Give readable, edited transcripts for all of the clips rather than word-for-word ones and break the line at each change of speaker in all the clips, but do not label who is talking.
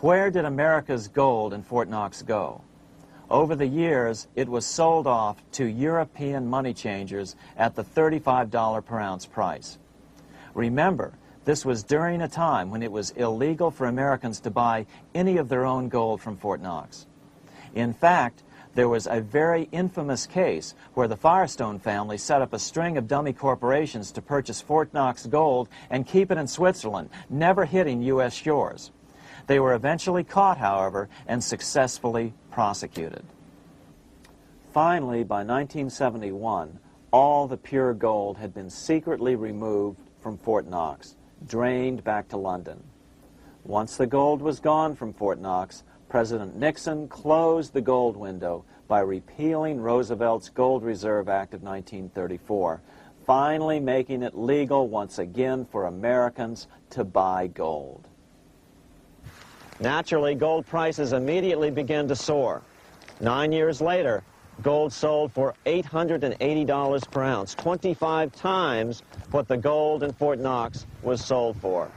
Where did America's gold in Fort Knox go? Over the years, it was sold off to European money changers at the $35 per ounce price. Remember, this was during a time when it was illegal for Americans to buy any of their own gold from Fort Knox. In fact, there was a very infamous case where the Firestone family set up a string of dummy corporations to purchase Fort Knox gold and keep it in Switzerland, never hitting U.S. shores. They were eventually caught, however, and successfully prosecuted. Finally, by 1971, all the pure gold had been secretly removed from Fort Knox, drained back to London. Once the gold was gone from Fort Knox, President Nixon closed the gold window by repealing Roosevelt's Gold Reserve Act of 1934, finally making it legal once again for Americans to buy gold. Naturally, gold prices immediately began to soar. 9 years later, gold sold for $880 per ounce, 25 times what the gold in Fort Knox was sold for.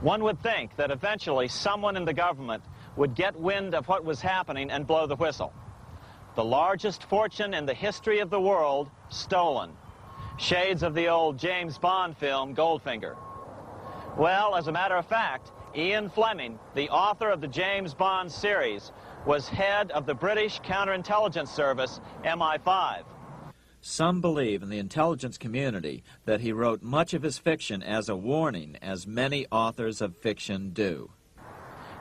One would think that eventually someone in the government would get wind of what was happening and blow the whistle. The largest fortune in the history of the world stolen. Shades of the old James Bond film, Goldfinger. Well, as a matter of fact, Ian Fleming, the author of the James Bond series, was head of the British counterintelligence service, MI5. Some believe in the intelligence community that he wrote much of his fiction as a warning, as many authors of fiction do.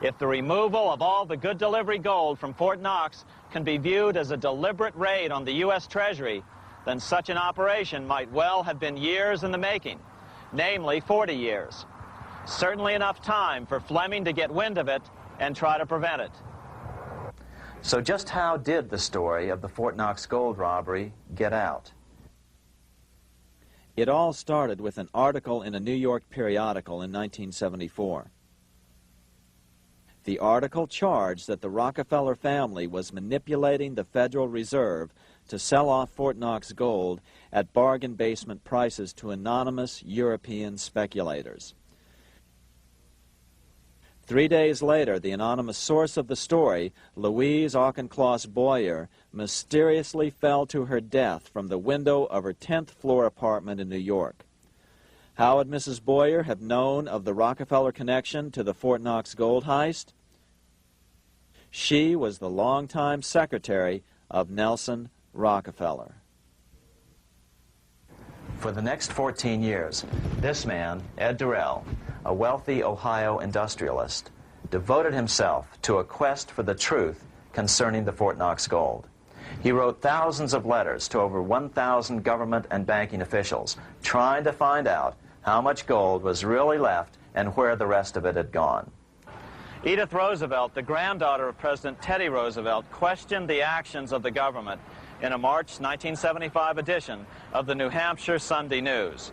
If the removal of all the good delivery gold from Fort Knox can be viewed as a deliberate raid on the U.S. Treasury, then such an operation might well have been years in the making, namely 40 years. Certainly enough time for Fleming to get wind of it and try to prevent it. So just how did the story of the Fort Knox gold robbery get out? It all started with an article in a New York periodical in 1974. The article charged that the Rockefeller family was manipulating the Federal Reserve to sell off Fort Knox gold at bargain basement prices to anonymous European speculators. 3 days later, the anonymous source of the story, Louise Auchincloss Boyer, mysteriously fell to her death from the window of her 10th floor apartment in New York. How would Mrs. Boyer have known of the Rockefeller connection to the Fort Knox gold heist? She was the longtime secretary of Nelson Rockefeller. For the next 14 years, this man, Ed Durrell, a wealthy Ohio industrialist, devoted himself to a quest for the truth concerning the Fort Knox gold. He wrote thousands of letters to over 1,000 government and banking officials, trying to find out how much gold was really left and where the rest of it had gone. Edith Roosevelt, the granddaughter of President Teddy Roosevelt, questioned the actions of the government in a March 1975 edition of the New Hampshire Sunday News.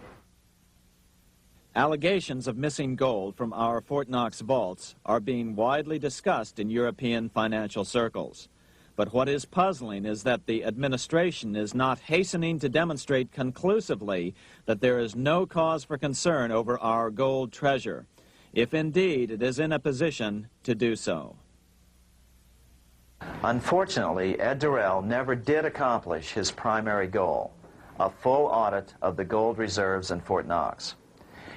Allegations of missing gold from our Fort Knox vaults are being widely discussed in European financial circles. But what is puzzling is that the administration is not hastening to demonstrate conclusively that there is no cause for concern over our gold treasure, if indeed it is in a position to do so. Unfortunately, Ed Durrell never did accomplish his primary goal, a full audit of the gold reserves in Fort Knox.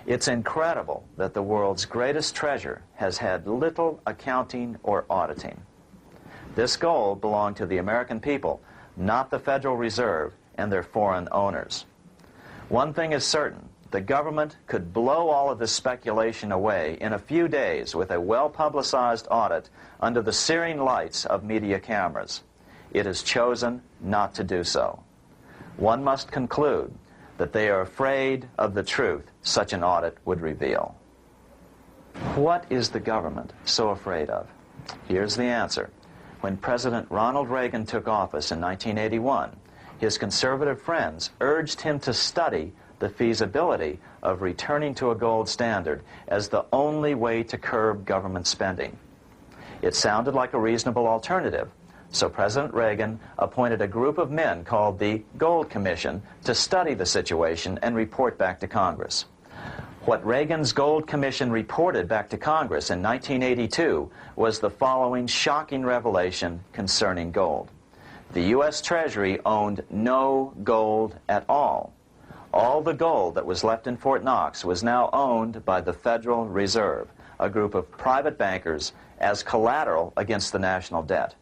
It's incredible that the world's greatest treasure has had little accounting or auditing. This gold belonged to the American people, not the Federal Reserve and their foreign owners. One thing is certain, the government could blow all of this speculation away in a few days with a well-publicized audit under the searing lights of media cameras. It has chosen not to do so. One must conclude that they are afraid of the truth such an audit would reveal. What is the government so afraid of? Here's the answer. When President Ronald Reagan took office in 1981, his conservative friends urged him to study the feasibility of returning to a gold standard as the only way to curb government spending. It sounded like a reasonable alternative, so President Reagan appointed a group of men called the Gold Commission to study the situation and report back to Congress.
What Reagan's Gold Commission reported back to Congress in 1982 was the following shocking revelation concerning gold. The U.S. Treasury owned no gold at all. All the gold that was left in Fort Knox was now owned by the Federal Reserve, a group of private bankers, as collateral against the national debt.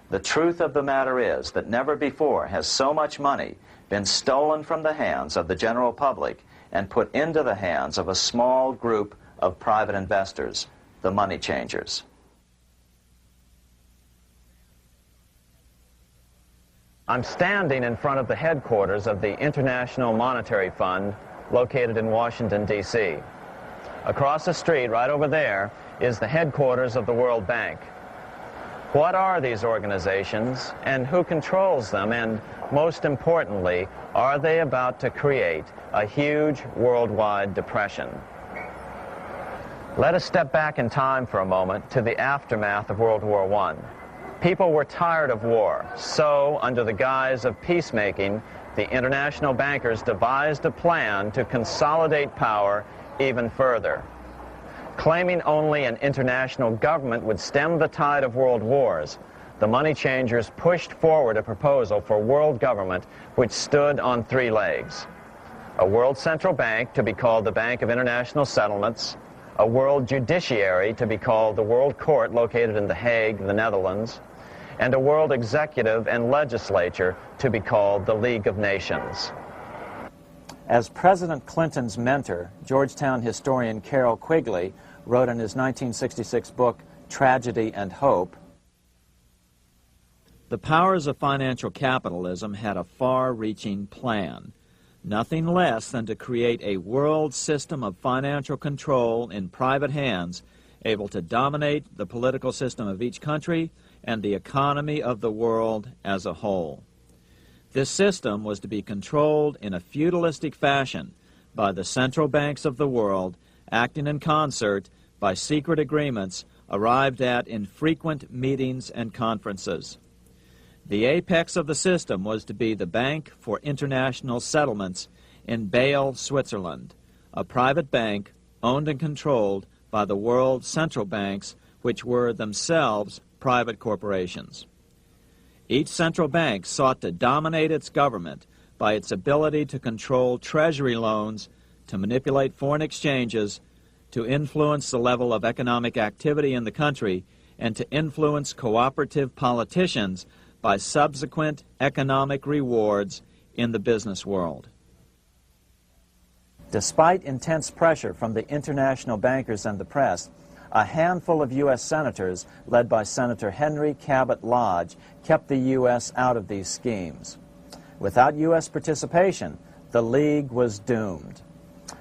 The truth of the matter is that never before has so much money been stolen from the hands of the general public and put into the hands of a small group of private investors, the money changers.
I'm standing in front of the headquarters of the International Monetary Fund located in Washington, D.C. Across the street, right over there, is the headquarters of the World Bank. What are these organizations and who controls them? And most importantly, are they about to create a huge worldwide depression? Let us step back in time for a moment to the aftermath of World War I. People were tired of war, so under the guise of peacemaking, the international bankers devised a plan to consolidate power even further. Claiming only an international government would stem the tide of world wars, the money changers pushed forward a proposal for world government which stood on three legs. A world central bank to be called the Bank of International Settlements, a world judiciary to be called the World Court located in The Hague, the Netherlands, and a world executive and legislature to be called the League of Nations. As President Clinton's mentor, Georgetown historian Carroll Quigley wrote in his 1966 book, Tragedy and Hope, the powers of financial capitalism had a far-reaching plan, nothing less than to create a world system of financial control in private hands, able to dominate the political system of each country and the economy of the world as a whole. This system was to be controlled in a feudalistic fashion by the central banks of the world, acting in concert by secret agreements arrived at in frequent meetings and conferences. The apex of the system was to be the Bank for International Settlements in Bâle, Switzerland, a private bank owned and controlled by the world central banks, which were themselves private corporations. Each central bank sought to dominate its government by its ability to control treasury loans, to manipulate foreign exchanges, to influence the level of economic activity in the country, and to influence cooperative politicians by subsequent economic rewards in the business world. Despite intense pressure from the international bankers and the press, a handful of U.S. senators, led by Senator Henry Cabot Lodge, kept the U.S. out of these schemes. Without U.S. participation, the League was doomed.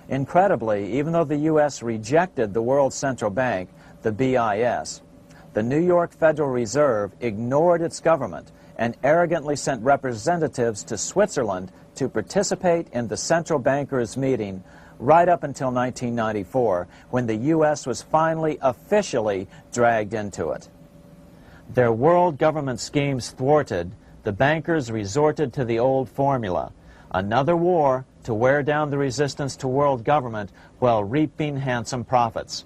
Incredibly, even though the U.S. rejected the World Central Bank, the BIS, the New York Federal Reserve ignored its government and arrogantly sent representatives to Switzerland to participate in the central bankers' meeting right up until 1994, when the U.S. was finally officially dragged into it. Their world government schemes thwarted, the bankers resorted to the old formula, another war to wear down the resistance to world government while reaping handsome profits.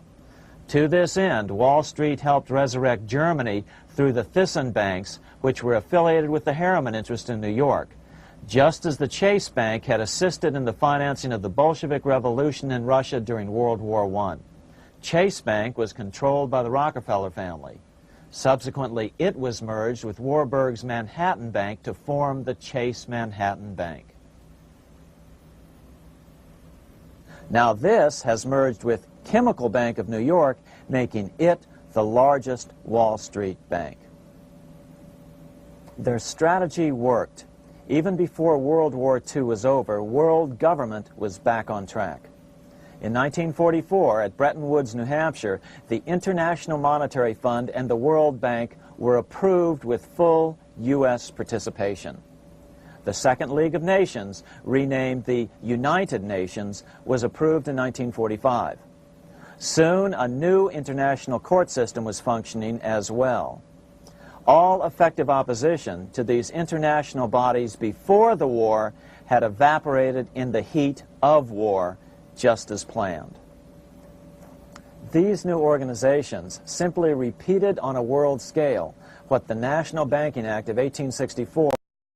To this end, Wall Street helped resurrect Germany through the Thyssen banks, which were affiliated with the Harriman interest in New York, just as the Chase Bank had assisted in the financing of the Bolshevik Revolution in Russia during World War I. Chase Bank was controlled by the Rockefeller family. Subsequently, it was merged with Warburg's Manhattan Bank to form the Chase Manhattan Bank. Now this has merged with Chemical Bank of New York, making it the largest Wall Street bank. Their strategy worked. Even before World War II was over, world government was back on track. In 1944, at Bretton Woods, New Hampshire, the International Monetary Fund and the World Bank were approved with full U.S. participation. The Second League of Nations, renamed the United Nations, was approved in 1945. Soon, a new international court system was functioning as well. All effective opposition to these international bodies before the war had evaporated in the heat of war
just as planned. These new organizations simply repeated on a world scale what the National Banking Act of 1864